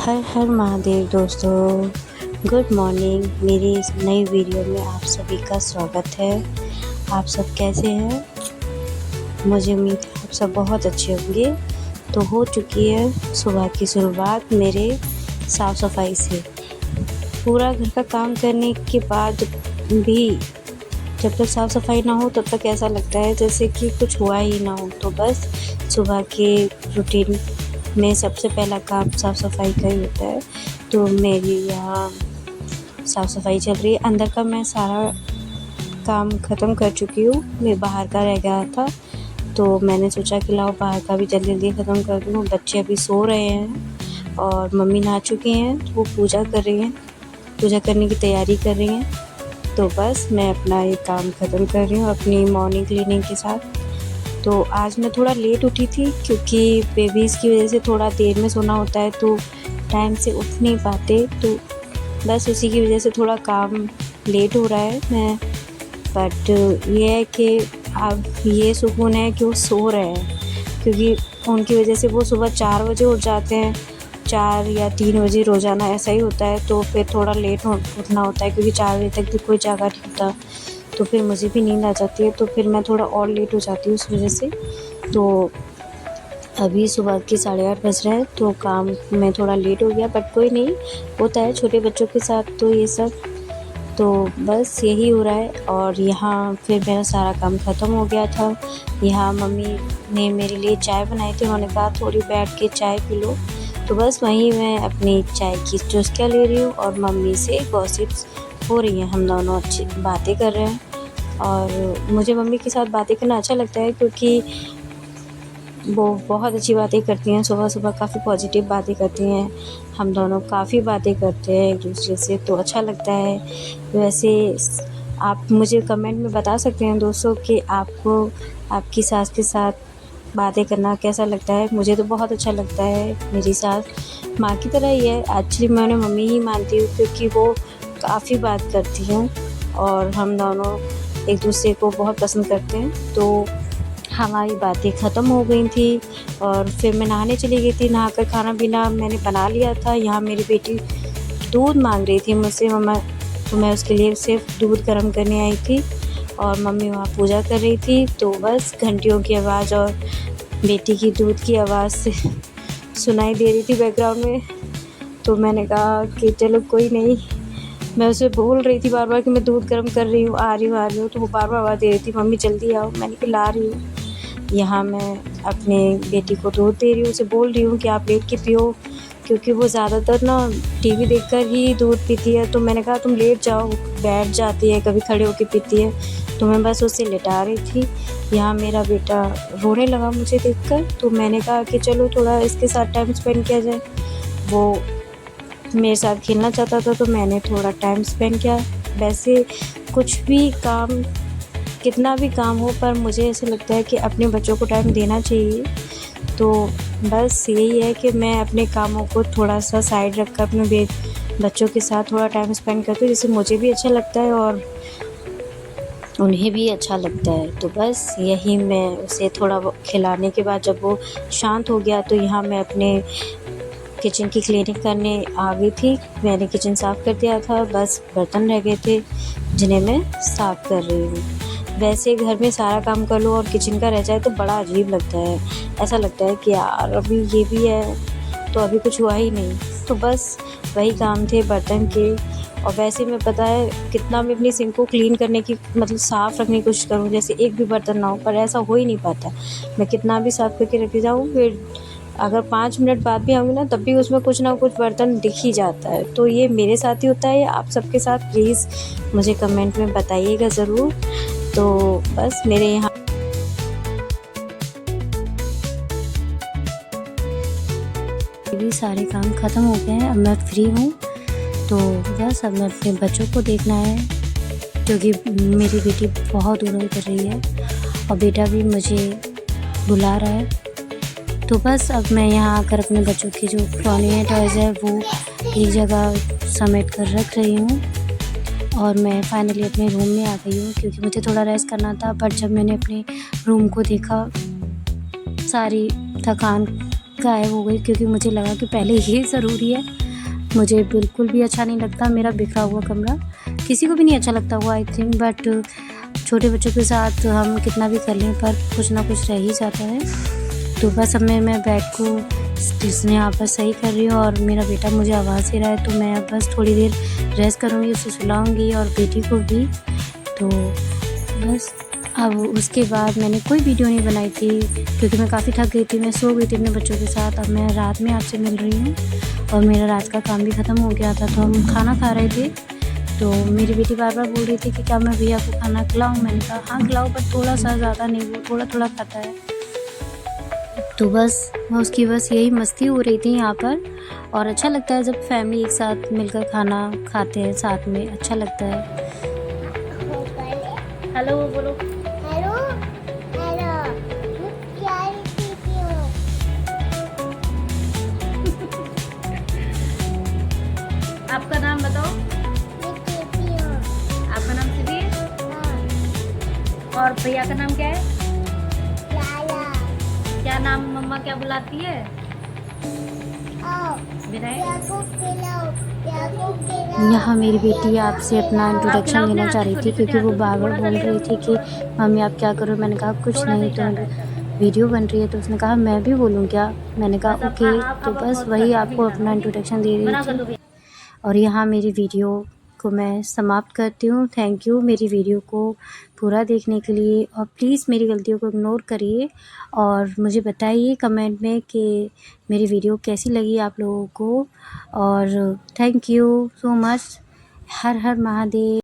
हर हर महादेव दोस्तों, good morning. मेरी इस नई वीडियो में आप सभी का स्वागत है। आप सब कैसे हैं? मुझे उम्मीद है आप सब बहुत अच्छे होंगे। तो हो चुकी है सुबह की शुरुआत मेरे साफ़ सफाई से। पूरा घर का काम करने के बाद भी जब तक साफ़ सफाई ना हो तब तक ऐसा लगता है जैसे कि कुछ हुआ ही ना हो। तो बस सुबह के रूटीन में सबसे पहला काम साफ़ सफाई का ही होता है। तो मेरी यहाँ साफ़ सफाई चल रही है। अंदर का मैं सारा काम ख़त्म कर चुकी हूँ। मैं बाहर का रह गया था तो मैंने सोचा कि लाओ बाहर का भी जल्दी जल्दी ख़त्म कर दूँ। बच्चे अभी सो रहे हैं और मम्मी नहा चुकी हैं, वो पूजा कर रही हैं, पूजा करने की तैयारी कर रही हैं। तो बस मैं अपना ये काम ख़त्म कर रही हूँ अपनी मॉर्निंग क्लीनिंग के साथ। तो आज मैं थोड़ा लेट उठी थी क्योंकि बेबीज़ की वजह से थोड़ा देर में सोना होता है तो टाइम से उठ नहीं पाते। तो बस उसी की वजह से थोड़ा काम लेट हो रहा है। मैं बट ये है कि अब ये सुकून है कि वो सो रहे हैं, क्योंकि उनकी वजह से वो सुबह 4 बजे उठ जाते हैं। 4 या 3 बजे रोज़ाना ऐसा ही होता है। तो फिर थोड़ा लेट उठना होता है क्योंकि 4 बजे तक भी कोई जागा नहीं होता। तो फिर मुझे भी नींद आ जाती है, तो फिर मैं थोड़ा और लेट हो जाती हूँ उस वजह से। तो अभी सुबह के 8:30 बज रहे हैं तो काम में थोड़ा लेट हो गया, बट कोई नहीं, होता है छोटे बच्चों के साथ तो ये सब। तो बस यही हो रहा है। और यहाँ फिर मेरा सारा काम ख़त्म हो गया था। यहाँ मम्मी ने मेरे लिए चाय बनाई थी, उन्होंने कहा थोड़ी बैठ के चाय पी लो। तो बस वहीं मैं अपनी चाय की चुस्कियाँ ले रही हूँ और मम्मी से गॉसिप्स हो रही हैं। हम दोनों अच्छी बातें कर रहे हैं और मुझे मम्मी के साथ बातें करना अच्छा लगता है क्योंकि वो बहुत अच्छी बातें करती हैं। सुबह-सुबह काफ़ी पॉजिटिव बातें करती हैं। हम दोनों काफ़ी बातें करते हैं एक-दूसरे से, तो अच्छा लगता है। वैसे आप मुझे कमेंट में बता सकते हैं दोस्तों कि आपको आपकी सास के साथ बातें करना कैसा लगता है? मुझे तो बहुत अच्छा लगता है। मेरी सास माँ की तरह ही है। एक्चुअली मैं उन्हें मम्मी ही मानती हूँ क्योंकि वो काफ़ी बात करती हैं और हम दोनों एक-दूसरे को बहुत पसंद करते हैं। तो हमारी बातें ख़त्म हो गई थी और फिर मैं नहाने चली गई थी। नहाकर खाना-पीना मैंने बना लिया था। यहाँ मेरी बेटी दूध माँग रही थी मुझसे, मम्मा, तो मैं उसके लिए सिर्फ़ दूध गर्म करने आई थी और मम्मी वहाँ पूजा कर रही थी। तो बस घंटियों की आवाज़ और बेटी की दूध की आवाज़ से सुनाई दे रही थी बैकग्राउंड में। तो मैंने कहा कि चलो कोई नहीं। मैं उसे बोल रही थी बार-बार कि मैं दूध गर्म कर रही हूँ, आ रही हूँ, आ रही हूँ। तो वो बार-बार आवाज़ दे रही थी, मम्मी जल्दी आओ। मैंने कहा ला रही हूँ। यहाँ मैं अपने बेटी को दूध दे रही हूँ, उसे बोल रही हूँ कि आप लेट के पियो, क्योंकि वो ज़्यादातर ना टीवी देखकर ही दूध पीती है। तो मैंने कहा तुम लेट जाओ, बैठ जाती है, कभी खड़े होके पीती है। तो मैं बस उसे लिटा रही थी। यहाँ मेरा बेटा रोने लगा मुझे देखकर, तो मैंने कहा कि चलो थोड़ा इसके साथ टाइम स्पेंड किया जाए। वो मेरे साथ खेलना चाहता था तो मैंने थोड़ा टाइम स्पेंड किया। वैसे कुछ भी काम, कितना भी काम हो, पर मुझे ऐसा लगता है कि अपने बच्चों को टाइम देना चाहिए। तो बस यही है कि मैं अपने कामों को थोड़ा-सा साइड रख कर अपने बच्चों के साथ थोड़ा टाइम स्पेंड करती हूँ, जिससे मुझे भी अच्छा लगता है और उन्हें भी अच्छा लगता है। तो बस यही, मैं उसे थोड़ा वो खिलाने के बाद जब वो शांत हो गया तो यहाँ मैं अपने किचन की क्लीनिंग करने आ गई थी। मैंने किचन साफ़ कर दिया था, बस बर्तन रह गए थे जिन्हें मैं साफ़ कर रही हूँ। वैसे घर में सारा काम कर लो और किचन का रह जाए तो बड़ा अजीब लगता है। ऐसा लगता है कि यार अभी ये भी है तो अभी कुछ हुआ ही नहीं। तो बस वही काम थे बर्तन के। और वैसे मैं, पता है, कितना भी अपनी सिंक को क्लीन करने की, मतलब साफ़ रखने की कोशिश करूँ, जैसे एक भी बर्तन ना हो, पर ऐसा हो ही नहीं पाता। मैं कितना भी साफ़ करके रख जाऊँ, फिर अगर 5 मिनट बाद भी आऊँगी ना तब भी उसमें कुछ ना कुछ बर्तन दिख ही जाता है। तो ये मेरे साथ ही होता है या आप सबके साथ? प्लीज़ मुझे कमेंट में बताइएगा ज़रूर। तो बस मेरे यहाँ भी सारे काम ख़त्म हो गए हैं। अब मैं फ्री हूँ, तो बस अब मैं अपने बच्चों को देखना है क्योंकि मेरी बेटी बहुत उड़न कर रही है और बेटा भी मुझे बुला रहा है। तो बस अब मैं यहाँ आकर अपने बच्चों की जो पुरानी टॉयज़ है वो एक जगह समेट कर रख रही हूँ और मैं फाइनली अपने रूम में आ गई हूँ क्योंकि मुझे थोड़ा रेस्ट करना था। बट जब मैंने अपने रूम को देखा, सारी थकान गायब हो गई, क्योंकि मुझे लगा कि पहले ये ज़रूरी है। मुझे बिल्कुल भी अच्छा नहीं लगता मेरा बिखरा हुआ कमरा, किसी को भी नहीं अच्छा लगता होगा आई थिंक, बट छोटे बच्चों के साथ हम कितना भी कर लें पर कुछ ना कुछ रह ही जाता है। तो बस अब मैं बेड को इसने यहाँ पर सही कर रही हूँ और मेरा बेटा मुझे आवाज़ दे रहा है, तो मैं अब बस थोड़ी देर रेस्ट करूँगी, उसे सुलाऊँगी और बेटी को भी। तो बस अब उसके बाद मैंने कोई वीडियो नहीं बनाई थी, क्योंकि मैं काफ़ी थक गई थी, मैं सो गई थी अपने बच्चों के साथ। अब मैं रात में आपसे मिल रही हूँ और मेरा रात का काम भी ख़त्म हो गया था, तो हम खाना खा रहे थे। तो मेरी बेटी बार-बार बोल रही थी कि क्या मैं भैया को खाना खिलाऊँ? मैंने कहा हाँ खिलाओ, पर थोड़ा-सा, ज़्यादा नहीं, वो थोड़ा-थोड़ा खाता है। तो बस उसकी बस यही मस्ती हो रही थी यहाँ पर, और अच्छा लगता है जब फैमिली एक साथ मिलकर खाना खाते हैं साथ में, अच्छा लगता है। हेलो बोलो। हेलो हेलो, मैं प्यार देती हूँ। आपका नाम बताओ। मैं देती हूँ। आपका नाम सिबीर, हाँ, और भैया का नाम क्या है? लाला। क्या नाम मम्मा क्या बुलाती है? आओ, विनय। प्यार को खिलाओ, प्यार को खिलाओ। यहाँ मेरी बेटी आपसे अपना इंट्रोडक्शन लेना चाह रही थी, क्योंकि वो बार-बार बोल रही थी कि मम्मी आप क्या कर रहे हो? मैंने कहा कुछ नहीं, तो वीडियो बन रही है। तो उसने कहा मैं भी बोलूँ क्या? मैंने कहा ओके। तो बस वही आपको अपना इंट्रोडक्शन दे रही थी, और यहाँ मेरी वीडियो को मैं समाप्त करती हूँ। थैंक यू मेरी वीडियो को पूरा देखने के लिए, और प्लीज़ मेरी गलतियों को इग्नोर करिए और मुझे बताइए कमेंट में कि मेरी वीडियो कैसी लगी आप लोगों को। और thank you so much. Her her Mahadev.